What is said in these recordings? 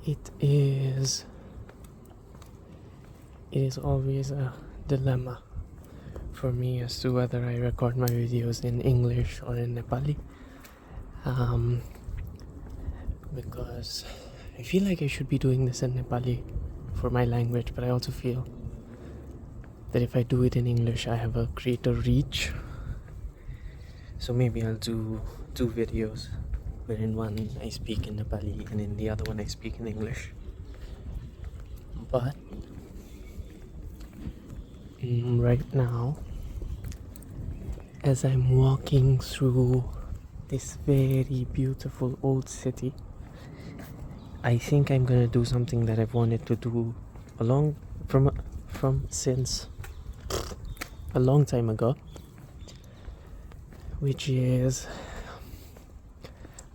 It is always a dilemma for me as to whether I record my videos in English or in Nepali. Because I feel like I should be doing this in Nepali for my language, but I also feel that if I do it in English, I have a greater reach. So maybe I'll do two videos, where in one I speak in Nepali and in the other one I speak in English. But right now, as I'm walking through this very beautiful old city, I think I'm gonna do something that I've wanted to do since a long time ago, which is,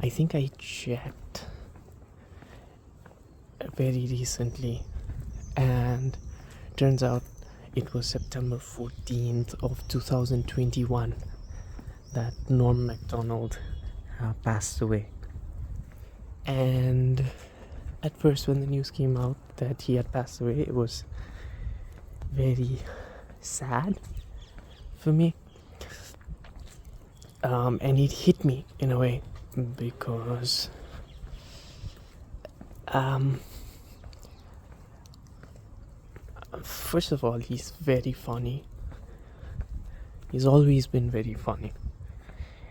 I think I checked very recently, and turns out it was September 14th of 2021 that Norm MacDonald passed away. And at first, when the news came out that he had passed away, it was very sad for me. And it hit me in a way because first of all, he's very funny. He's always been very funny.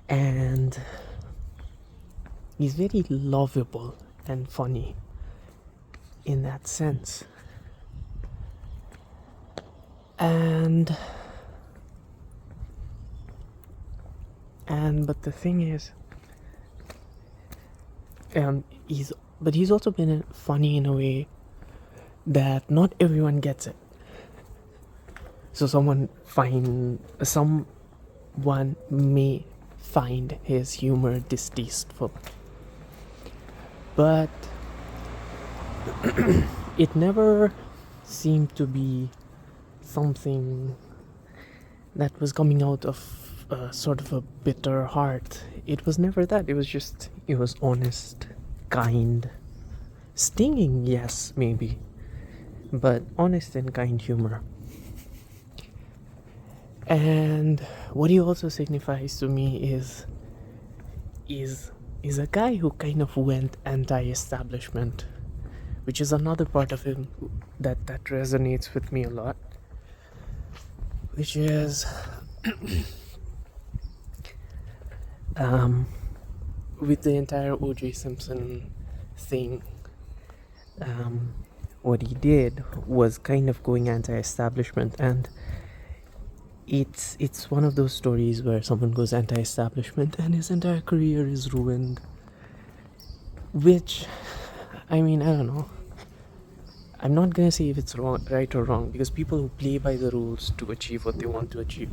And he's very lovable and funny in that sense. But the thing is, he's also been funny in a way that not everyone gets it. So someone may find his humor distasteful, but it never seemed to be something that was coming out of sort of a bitter heart. It was never that. It was honest, kind, stinging, yes, maybe, but honest and kind humor. And what he also signifies to me is a guy who kind of went anti-establishment, which is another part of him that resonates with me a lot, which is with the entire O.J. Simpson thing. What he did was kind of going anti-establishment, and it's one of those stories where someone goes anti-establishment and his entire career is ruined. Which, I mean, I don't know. I'm not gonna say if it's right or wrong, because people who play by the rules to achieve what they want to achieve,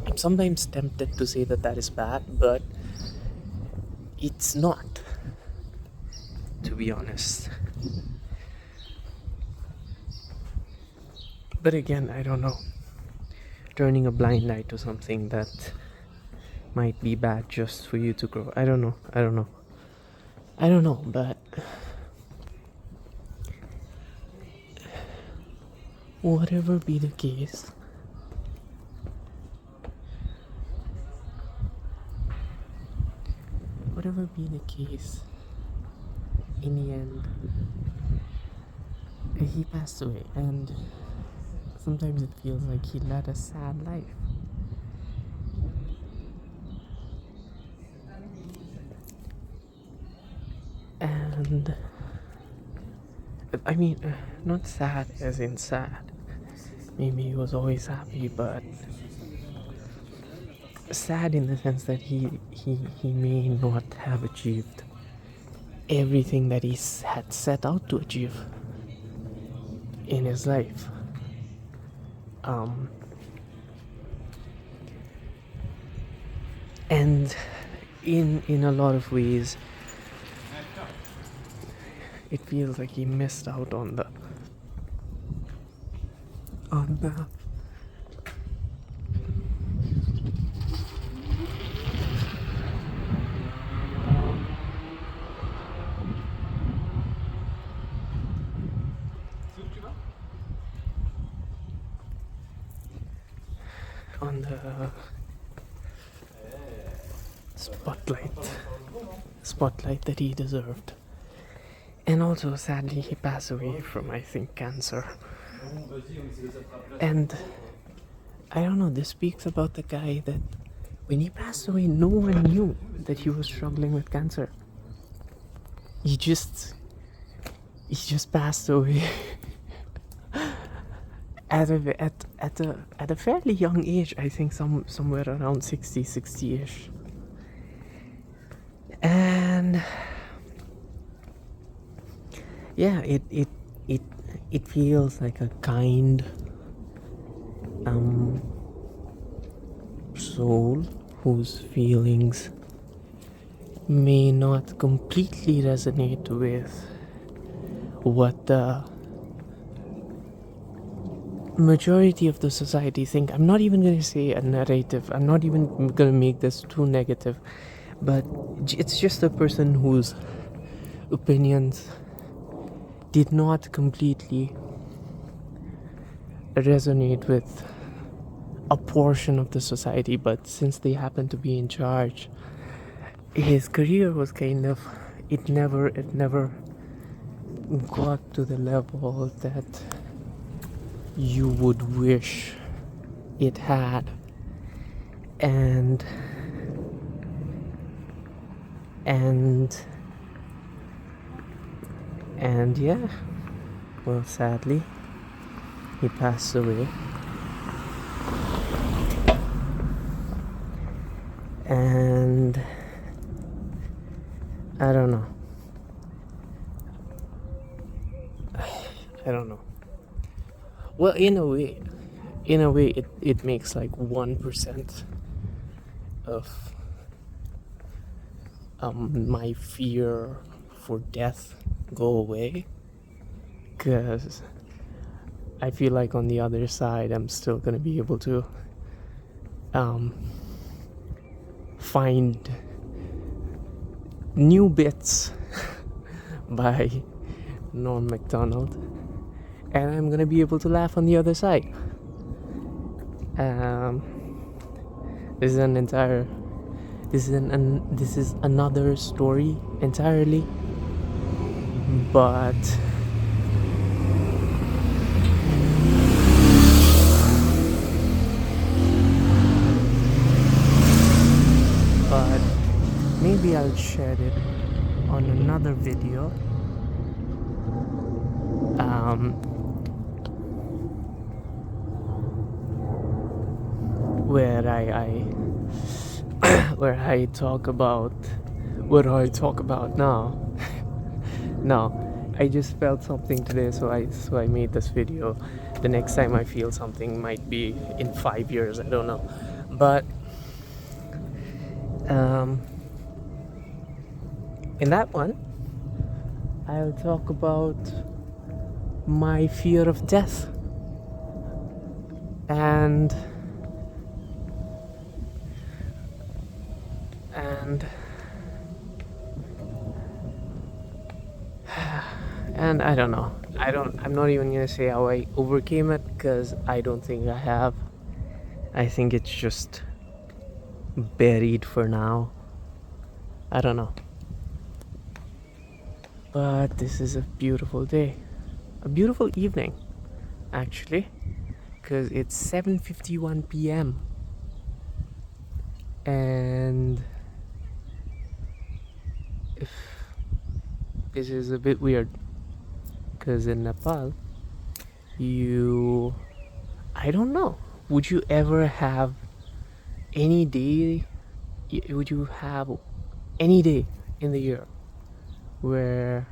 I'm sometimes tempted to say that is bad, but it's not, to be honest. But again, I don't know. Turning a blind eye to something that might be bad just for you to grow. I don't know, but whatever be the case, in the end, he passed away, and sometimes it feels like he led a sad life. And I mean, not sad as in sad. Maybe he was always happy, but sad in the sense that he may not have achieved everything that he had set out to achieve in his life. And in a lot of ways, it feels like he missed out on the on the spotlight that he deserved. And also, sadly, he passed away from, I think, cancer. And I don't know, this speaks about the guy that when he passed away, no one knew that he was struggling with cancer. He just passed away at a fairly young age. I think somewhere around 60-ish. And yeah, it feels like a kind soul whose feelings may not completely resonate with what the majority of the society think. I'm not even going to say a narrative. I'm not even going to make this too negative, but it's just a person whose opinions did not completely resonate with a portion of the society, but since they happen to be in charge, his career was kind of, it never got to the level that you would wish it had. And yeah, well, sadly, he passed away. And I don't know. Well, in a way, it makes like 1% of my fear for death go away, because I feel like on the other side I'm still gonna be able to find new bits by Norm Macdonald, and I'm gonna be able to laugh on the other side. This is another story entirely, but maybe I'll share it on another video. Where I talk about what I talk about now. No, I just felt something today, so I made this video. The next time I feel something might be in 5 years, I don't know. But in that one, I'll talk about my fear of death. And I don't know. I'm not even gonna say how I overcame it, because I don't think I have. I think it's just buried for now. I don't know. But this is a beautiful day. A beautiful evening, actually, because it's 7:51 p.m. And if this is a bit weird, because in Nepal, I don't know, would you ever have any day, would you have any day in the year where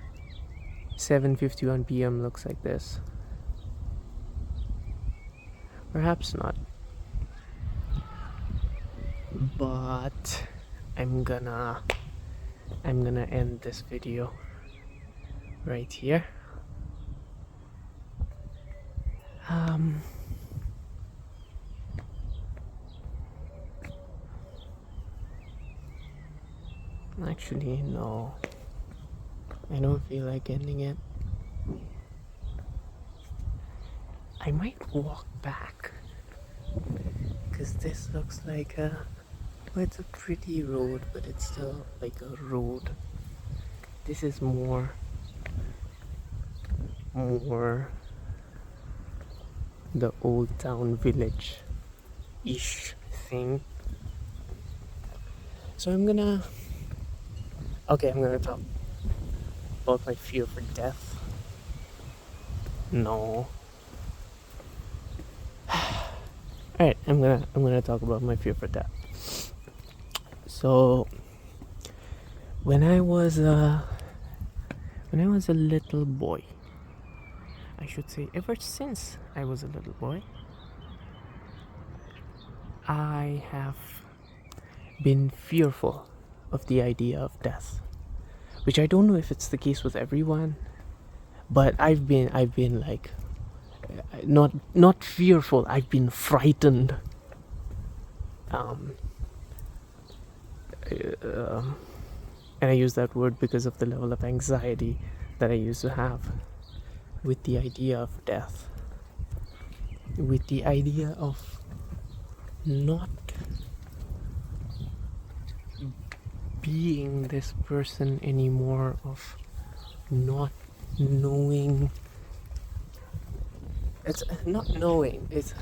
7:51 p.m. looks like this? Perhaps not. But I'm gonna end this video right here. Actually, no, I don't feel like ending it. I might walk back, Because this looks like well, it's a pretty road, but it's still like a road. This is more the old town village ish thing. So I'm gonna talk about my fear for death. No. Alright, I'm gonna talk about my fear for death. So when I was a little boy, I should say ever since I was a little boy, I have been fearful of the idea of death. Which I don't know if it's the case with everyone, but I've been like not fearful, I've been frightened. And I use that word because of the level of anxiety that I used to have with the idea of death, with the idea of not being this person anymore, of not knowing. It's not knowing, it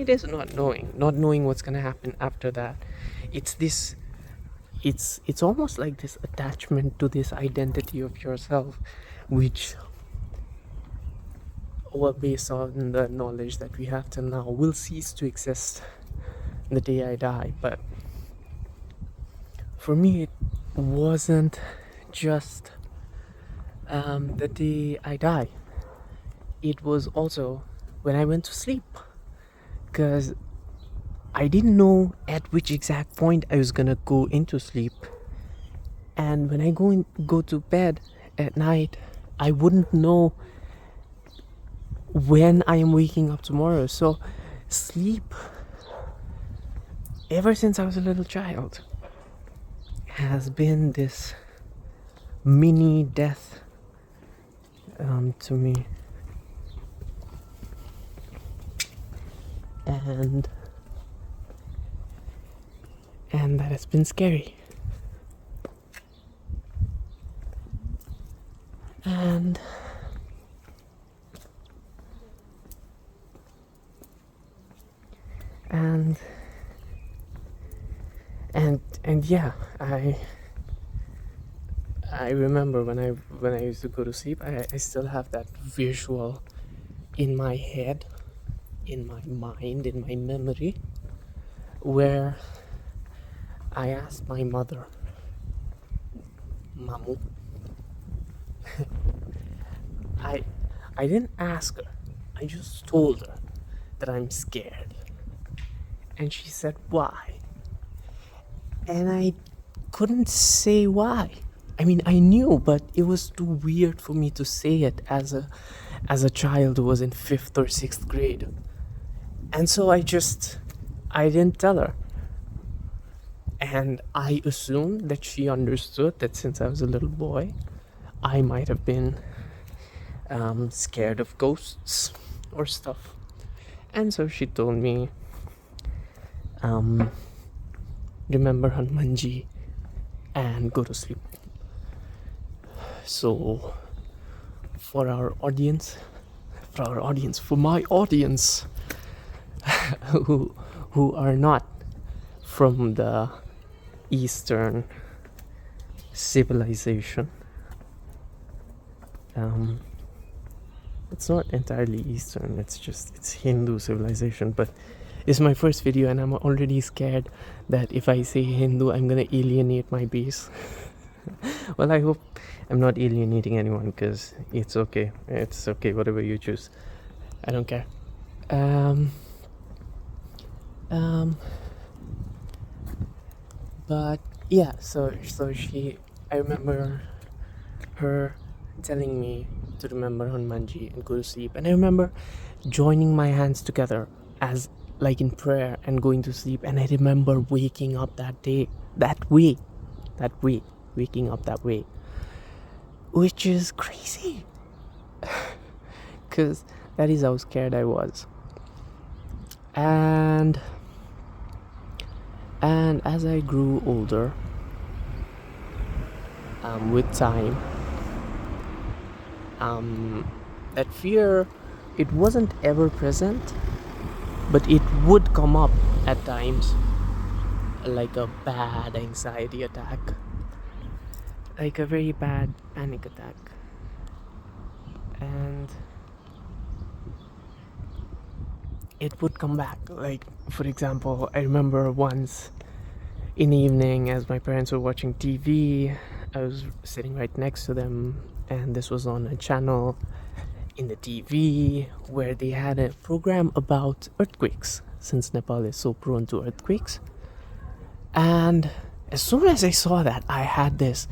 is not knowing what's gonna happen after that. It's almost like this attachment to this identity of yourself, which, well, based on the knowledge that we have till now, will cease to exist the day I die. But for me, it wasn't just the day I die. It was also when I went to sleep, because I didn't know at which exact point I was gonna go into sleep. And when I go to bed at night, I wouldn't know when I am waking up tomorrow. So sleep, ever since I was a little child, has been this mini death to me. And that has been scary. And yeah, I remember when I used to go to sleep, I still have that visual in my head, in my mind, in my memory, where I asked my mother, Mamu. I didn't ask her, I just told her that I'm scared. And she said, why? And I couldn't say why. I mean, I knew, but it was too weird for me to say it as a child who was in 5th or 6th grade. And so I didn't tell her. And I assumed that she understood that since I was a little boy, I might have been scared of ghosts or stuff. And so she told me, remember Hanumanji and go to sleep. So for my audience who are not from the Eastern civilization, it's not entirely Eastern, it's Hindu civilization, but it's my first video and I'm already scared that if I say Hindu, I'm gonna alienate my base. Well, I hope I'm not alienating anyone, because it's okay, whatever you choose, I don't care. But yeah, so I remember her telling me to remember Hanumanji and go to sleep, and I remember joining my hands together as like in prayer and going to sleep, and I remember waking up waking up that way, which is crazy, because that is how scared I was. And And as I grew older, with time, that fear, it wasn't ever present, but it would come up at times, like a bad anxiety attack, like a very bad panic attack. And it would come back. Like, for example, I remember once in the evening, as my parents were watching TV, I was sitting right next to them, and this was on a channel in the TV where they had a program about earthquakes, since Nepal is so prone to earthquakes. And as soon as I saw that, I had this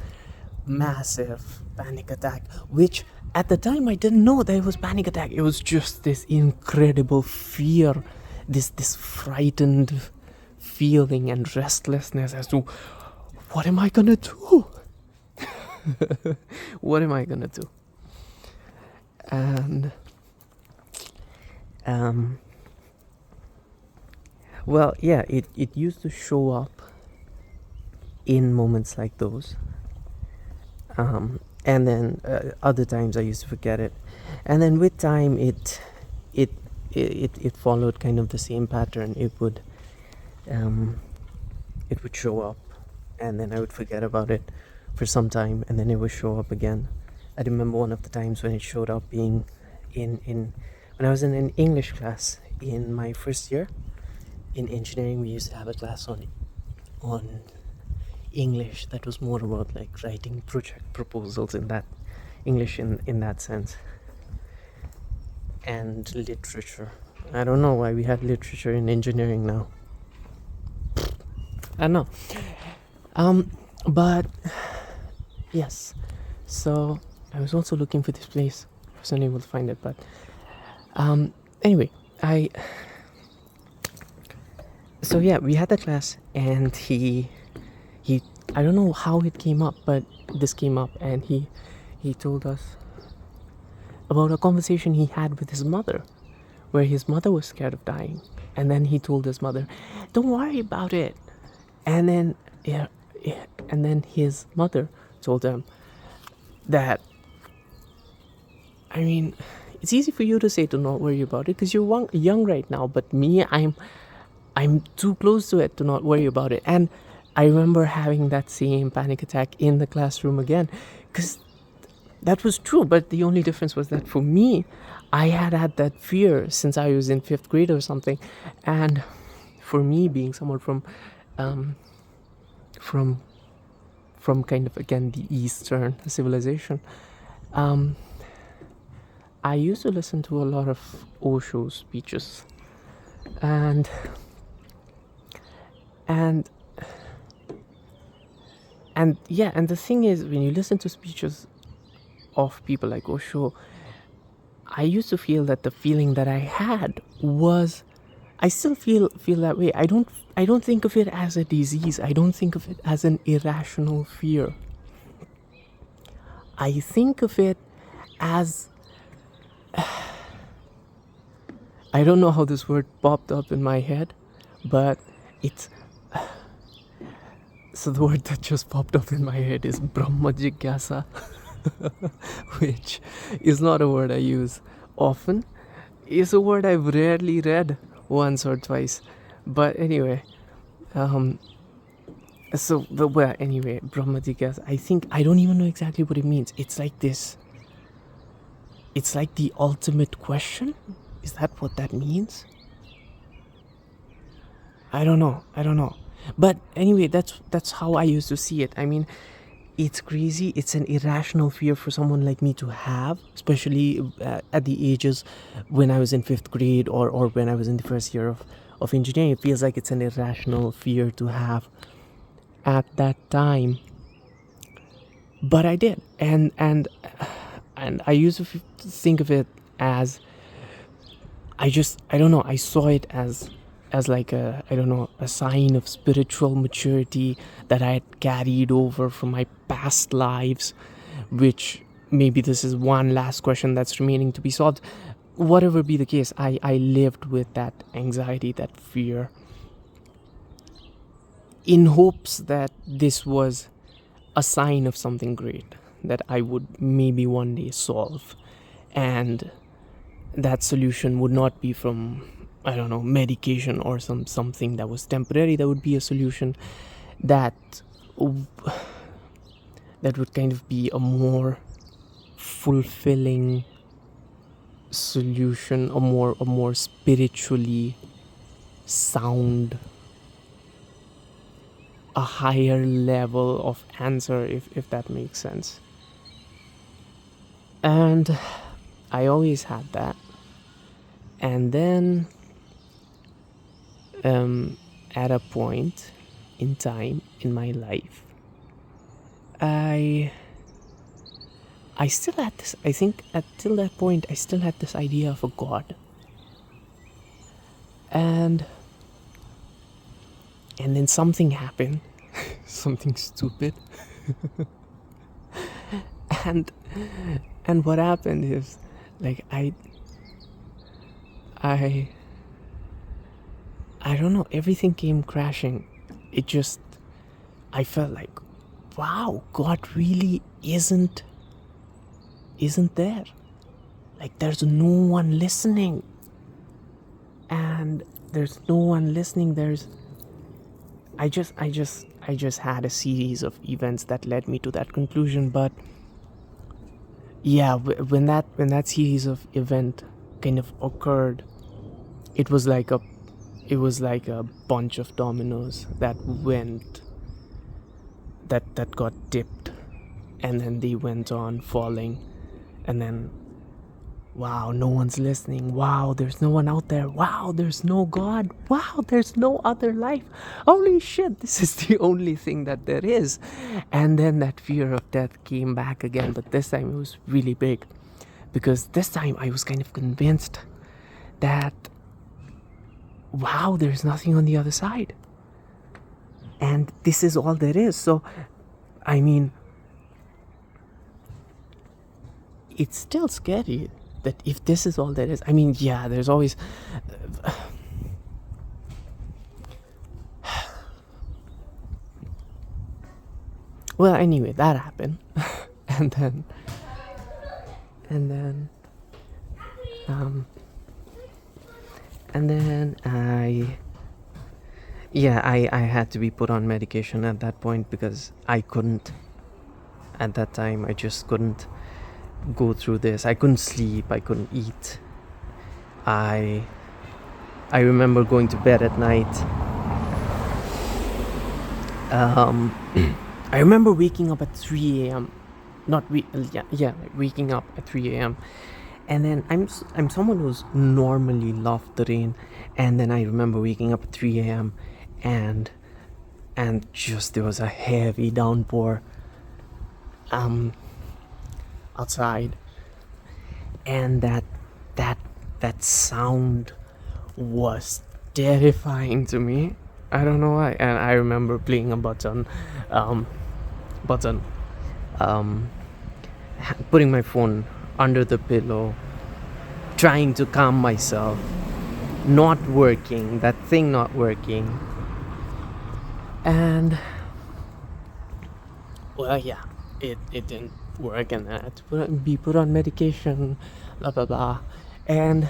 massive panic attack, which at the time I didn't know that it was panic attack. It was just this incredible fear, this frightened feeling and restlessness as to what am I gonna do? What am I gonna do? And well, yeah, it used to show up in moments like those. And then other times I used to forget it, and then with time it followed kind of the same pattern. It would show up, and then I would forget about it for some time, and then it would show up again. I remember one of the times when it showed up being in when I was in an English class in my first year in engineering. We used to have a class on English that was more about like writing project proposals in that English in that sense, and literature. I don't know why we had literature in engineering now. I don't know. But yes, so I was also looking for this place. I was unable to find it, but anyway, so yeah, we had the class, and he I don't know how it came up, but this came up, and he told us about a conversation he had with his mother, where his mother was scared of dying, and then he told his mother, "Don't worry about it," and then and then his mother told him that, I mean, it's easy for you to say to not worry about it because you're young right now, but me, I'm too close to it to not worry about it. And I remember having that same panic attack in the classroom again, because that was true, but the only difference was that for me, I had that fear since I was in 5th grade or something. And for me, being someone from kind of, again, the Eastern civilization, I used to listen to a lot of Osho speeches, and yeah, and the thing is, when you listen to speeches of people like Osho, I used to feel that the feeling that I had was, I still feel that way. I don't think of it as a disease. I don't think of it as an irrational fear. I think of it as, I don't know how this word popped up in my head, but it's so the word that just popped up in my head is Brahma Jigyasa, which is not a word I use often. It's a word I've rarely read once or twice. But anyway, Brahma Jigyasa, I don't even know exactly what it means. It's like this. It's like the ultimate question. Is that what that means? I don't know. But anyway, that's how I used to see it. I mean, it's crazy. It's an irrational fear for someone like me to have, especially at the ages when I was in 5th grade or when I was in the first year of engineering. It feels like it's an irrational fear to have at that time. But I did. And I used to think of it as, I don't know, I saw it as like a sign of spiritual maturity that I had carried over from my past lives, which maybe this is one last question that's remaining to be solved. Whatever be the case, I lived with that anxiety, that fear. in hopes that this was a sign of something great that I would maybe one day solve, and that solution would not be from, I don't know, medication or something that was temporary. That would be a solution that that would kind of be a more fulfilling solution, a more spiritually sound, a higher level of answer, if that makes sense. And I always had that. And then at a point in time in my life, I still had this, I think till that point I still had this idea of a god. And then something happened, something stupid. and what happened is, like, I don't know, everything came crashing. I felt like, wow, God really isn't there. Like, there's no one listening. And there's no one listening. I just had a series of events that led me to that conclusion. But yeah, when that series of event kind of occurred, it was like a bunch of dominoes that got tipped, and then they went on falling, and then, wow, no one's listening. Wow, there's no one out there. Wow, there's no God. Wow, there's no other life. Holy shit, this is the only thing that there is. And then that fear of death came back again, but this time it was really big, because this time I was kind of convinced that, wow, there's nothing on the other side, and this is all there is. So, I mean, it's still scary that if this is all there is, I mean, yeah, there's always well, anyway, that happened. and then I had to be put on medication at that point, because I couldn't, at that time, I just couldn't go through this. I couldn't sleep, I couldn't eat. I remember going to bed at night. I remember waking up at 3 a.m. Waking up at 3 a.m. And then I'm someone who's normally loved the rain, and then I remember waking up at 3 a.m. and just there was a heavy downpour outside, and that sound was terrifying to me. I don't know why. And I remember playing a button, putting my phone under the pillow, trying to calm myself, not working, that thing not working. And well, yeah, it didn't work, and I had to be put on medication, blah blah blah, and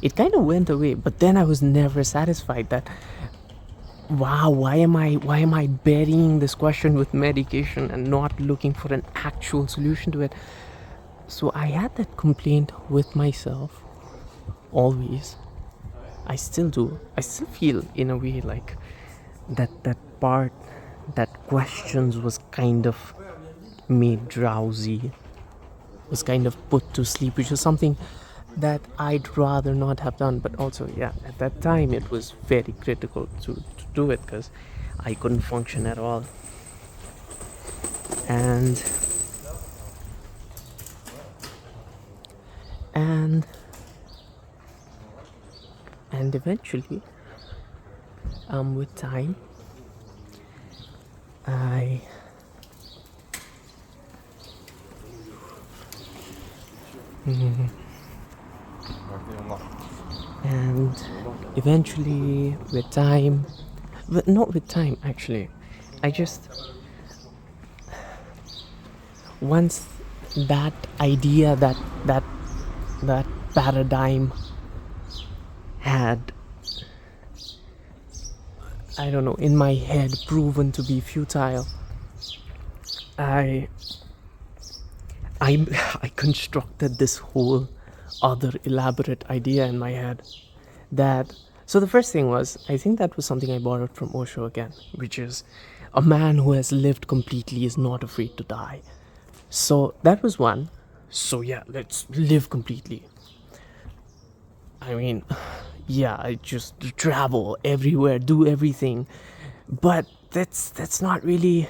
it kind of went away. But then I was never satisfied. That, wow, why am I burying this question with medication and not looking for an actual solution to it? So I had that complaint with myself always. I still do. I still feel, in a way, like that part that questions was kind of made drowsy, was kind of put to sleep, which is something that I'd rather not have done. But also, yeah, at that time it was very critical to do it, because I couldn't function at all. And eventually, with time, and eventually, with time, but not with time actually, I just, once that idea, that paradigm had, I don't know, in my head proven to be futile, I I I constructed this whole other elaborate idea in my head. That, so the first thing was, I think that was something I borrowed from Osho again, which is, a man who has lived completely is not afraid to die. So that was one. So yeah, let's live completely. I mean, yeah, I just travel everywhere, do everything, but that's not really.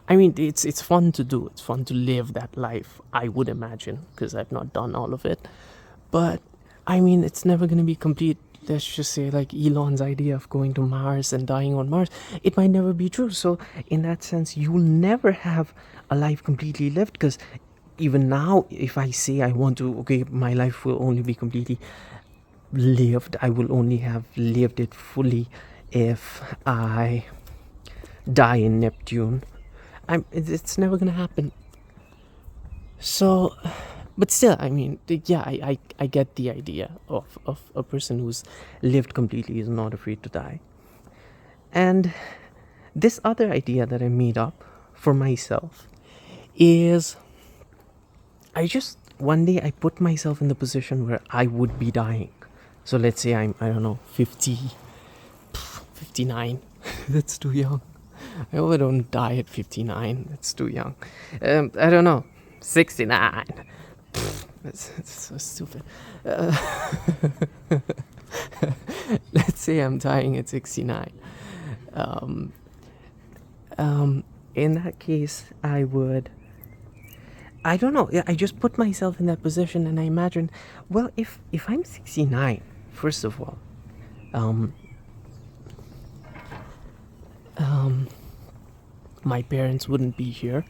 I mean, it's fun to do. It's fun to live that life, I would imagine, because I've not done all of it. But I mean, it's never going to be complete. Let's just say, like Elon's idea of going to Mars and dying on Mars, it might never be true. So in that sense, you will never have a life completely lived, because even now, if I say I want to, okay, my life will only be completely lived, I will only have lived it fully if I die in Neptune. It's never gonna happen. So, but still, I mean, yeah, I get the idea of a person who's lived completely is not afraid to die. And this other idea that I made up for myself is, I just, one day I put myself in the position where I would be dying. So let's say I'm, I don't know, 50, 59. That's too young. I hope I don't die at 59. That's too young. I don't know, 69. That's so stupid. Let's say I'm dying at 69. In that case, I would, I don't know. I just put myself in that position, and I imagine, well, if I'm 69, first of all, my parents wouldn't be here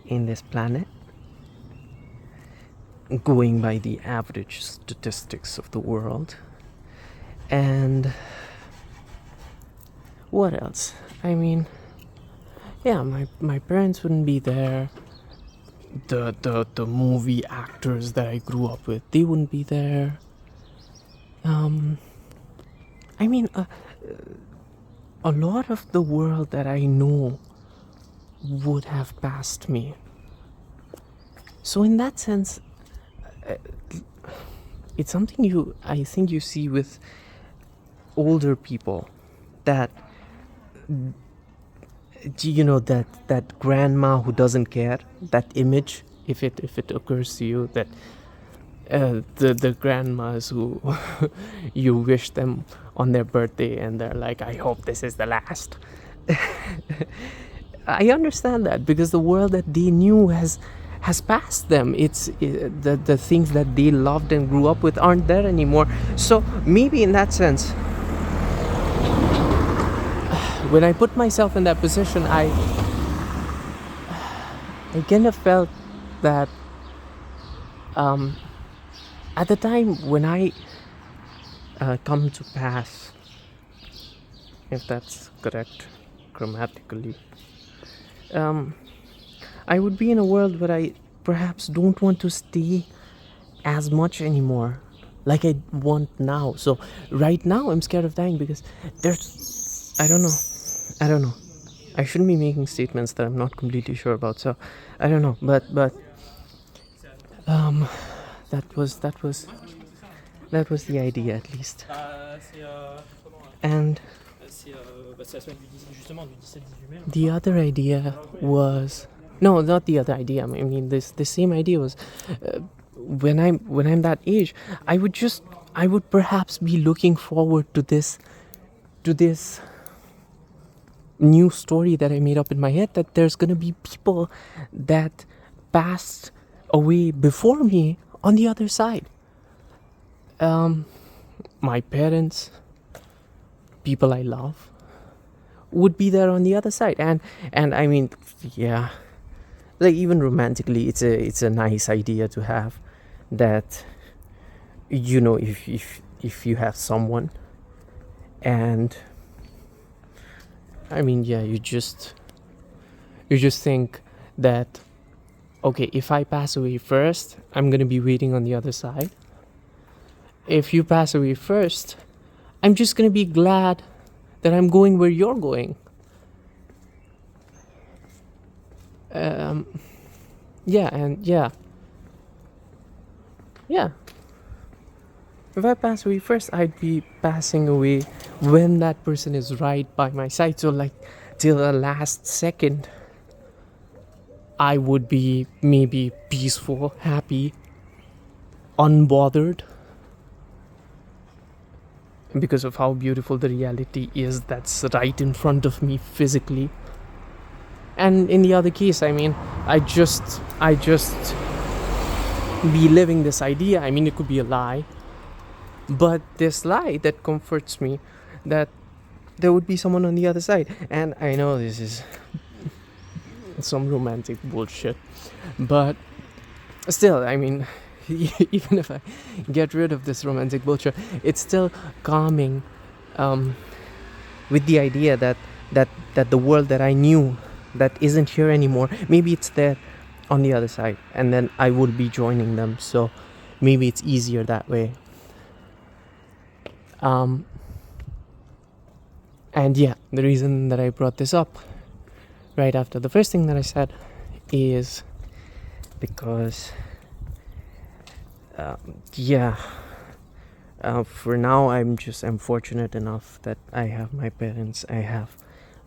in this planet, going by the average statistics of the world. And what else? I mean, yeah, my parents wouldn't be there. The movie actors that I grew up with, they wouldn't be there. I mean, a lot of the world that I know would have passed me. So in that sense, it's something I think you see with older people, that, you know, that grandma who doesn't care, that image, if it occurs to you, that the grandmas who you wish them on their birthday and they're like, I hope this is the last. I understand that, because the world that they knew has passed them. The things that they loved and grew up with aren't there anymore. So maybe in that sense, when I put myself in that position, I kind of felt that at the time when I come to pass, if that's correct grammatically, I would be in a world where I perhaps don't want to stay as much anymore like I want now. So right now I'm scared of dying, because there's, I don't know, I shouldn't be making statements that I'm not completely sure about, so I don't know, but that was the idea, at least. And the other idea was, no, not the other idea, I mean the same idea was, when I'm that age, I would perhaps be looking forward to this new story that I made up in my head, that there's gonna be people that passed away before me on the other side. My parents, people I love, would be there on the other side, and I mean, yeah, like even romantically, it's a nice idea to have, that, you know, if you have someone, and I mean, yeah, you just think that, okay, if I pass away first, I'm gonna be waiting on the other side. If you pass away first, I'm just gonna be glad that I'm going where you're going. Yeah, and yeah. If I pass away first, I'd be passing away when that person is right by my side. So, like, till the last second, I would be maybe peaceful, happy, unbothered, because of how beautiful the reality is that's right in front of me physically. And in the other case, I mean, I just be living this idea. I mean, it could be a lie, but this lie that comforts me that there would be someone on the other side. And I know this is some romantic bullshit, but still, I mean, even if I get rid of this romantic bullshit, it's still calming, with the idea that the world that I knew that isn't here anymore, maybe it's there on the other side, and then I will be joining them. So maybe it's easier that way. And yeah, the reason that I brought this up right after the first thing that I said is because for now I'm fortunate enough that I have my parents, I have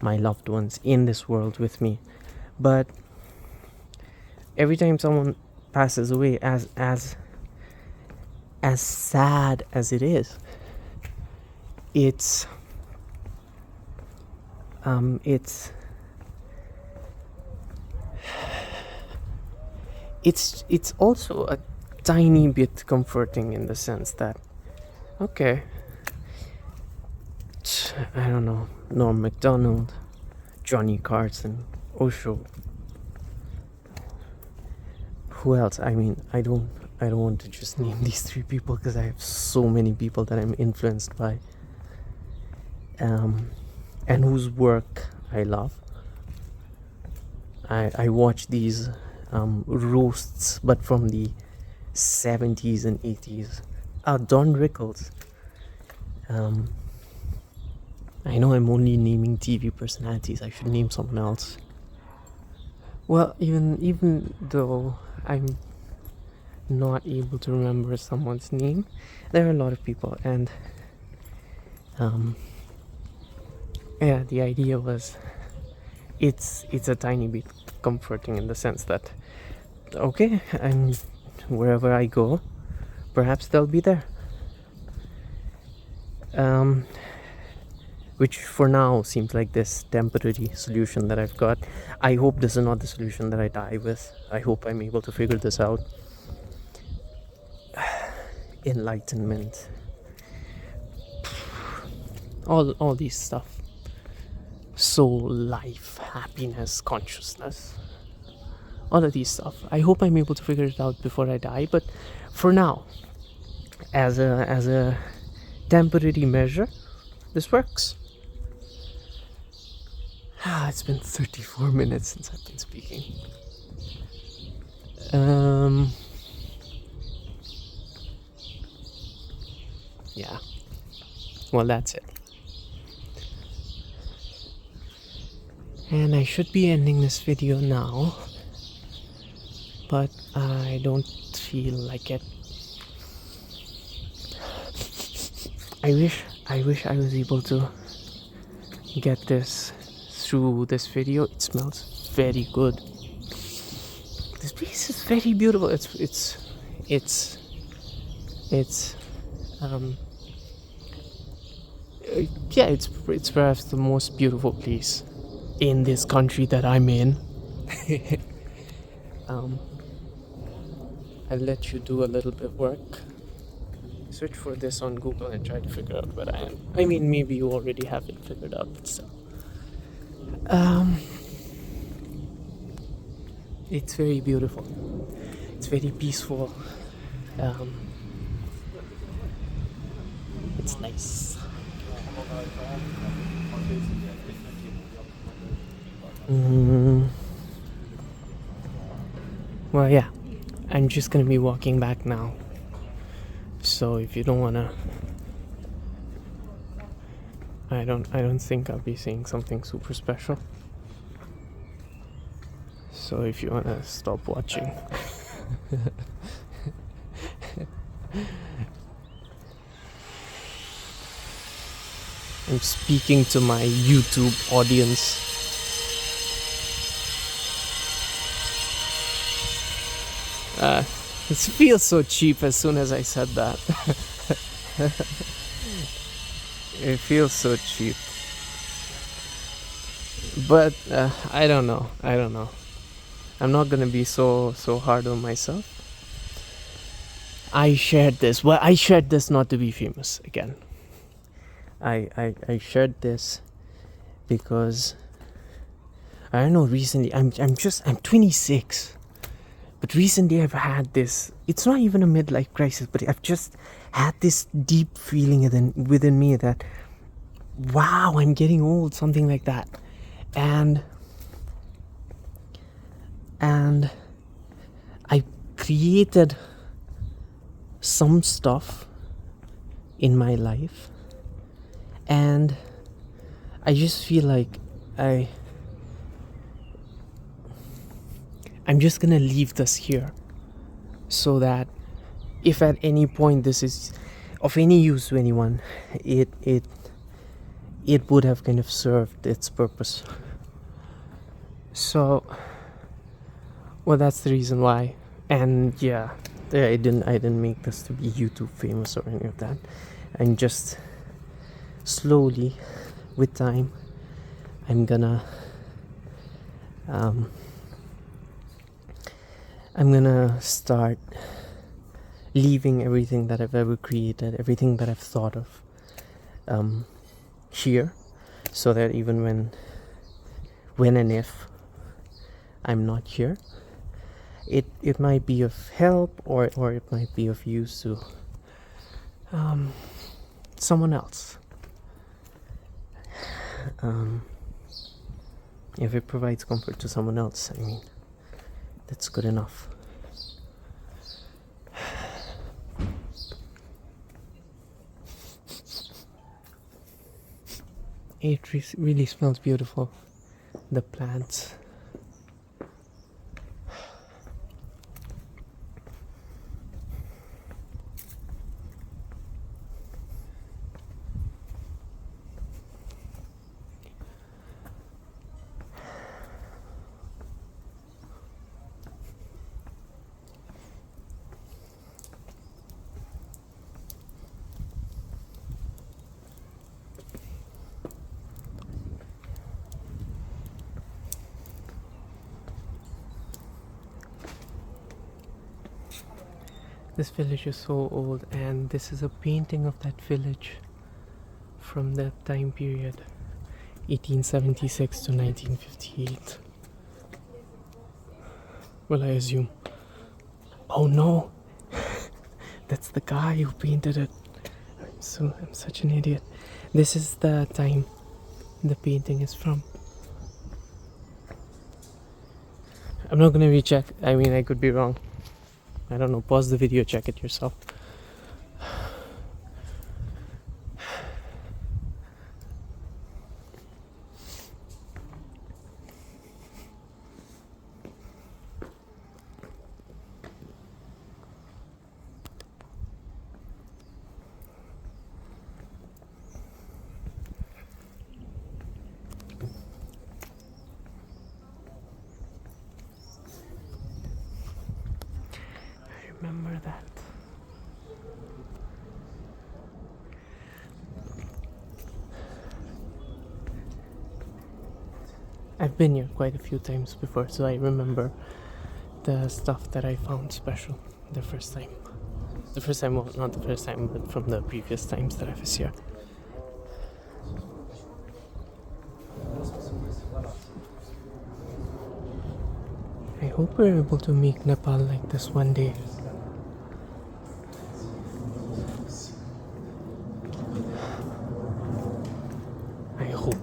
my loved ones in this world with me. But every time someone passes away, as sad as it is, it's also a tiny bit comforting, in the sense that, okay, I don't know, Norm Macdonald, Johnny Carson, Osho, who else? I mean, I don't want to just name these three people, because I have so many people that I'm influenced by, and whose work I love. I watch these roasts, but from the 70s and 80s. Don Rickles. I know I'm only naming TV personalities. I should name someone else. Well, even though I'm not able to remember someone's name, there are a lot of people, and the idea was, it's a tiny bit comforting, in the sense that, okay, I'm wherever I go, perhaps they'll be there. Which for now seems like this temporary solution that I've got. I hope this is not the solution that I die with. I hope I'm able to figure this out. Enlightenment, all these stuff, soul, life, happiness, consciousness, all of these stuff. I hope I'm able to figure it out before I die. But for now, as a temporary measure, this works. It's been 34 minutes since I've been speaking. Yeah. Well, that's it. And I should be ending this video now, but I don't feel like it. I wish I was able to get this through this video. It smells very good. This place is very beautiful. It's perhaps the most beautiful place in this country that I'm in. I'll let you do a little bit of work. Search for this on Google and try to figure out where I am. I mean, maybe you already have it figured out, but still. It's very beautiful. It's very peaceful. It's nice. Well, yeah, I'm just gonna be walking back now. So if you don't wanna, I don't think I'll be saying something super special. So if you wanna stop watching. I'm speaking to my YouTube audience. It feels so cheap as soon as I said that. It feels so cheap. But I don't know. I'm not gonna be so hard on myself. I shared this. Well, I shared this not to be famous again. I shared this because I don't know. Recently, I'm 26, but recently I've had this. It's not even a midlife crisis, but I've just had this deep feeling within me that, wow, I'm getting old, something like that, and I created some stuff in my life, and I just feel like I'm just gonna leave this here, so that if at any point this is of any use to anyone, it would have kind of served its purpose. So, well, that's the reason why. And yeah, I didn't make this to be YouTube famous or any of that. I'm just slowly, with time, I'm gonna start leaving everything that I've ever created, everything that I've thought of, here, so that even when and if I'm not here, it might be of help, or it might be of use to someone else. If it provides comfort to someone else, I mean, that's good enough. It really smells beautiful. The plants. This village is so old, and this is a painting of that village from that time period, 1876 to 1958. Well, I assume. Oh no! That's the guy who painted it. I'm such an idiot. This is the time the painting is from. I'm not gonna recheck. I mean, I could be wrong. I don't know. Pause the video, check it yourself. I remember that. I've been here quite a few times before, so I remember the stuff that I found special the first time. Well, not the first time, but from the previous times that I was here. I hope we're able to make Nepal like this one day. I hope.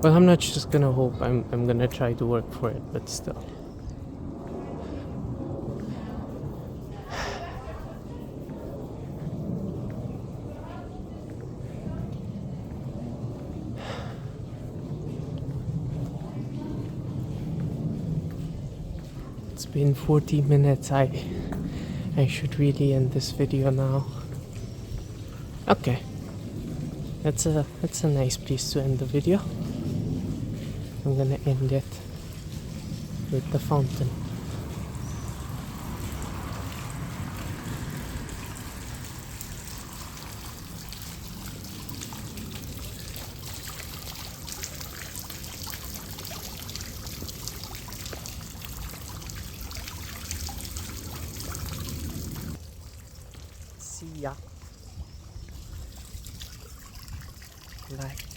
Well, I'm not just gonna hope, I'm gonna try to work for it, but still. It's been 40 minutes. I should really end this video now. Okay. That's a nice place to end the video. I'm gonna end it with the fountain. See ya. Like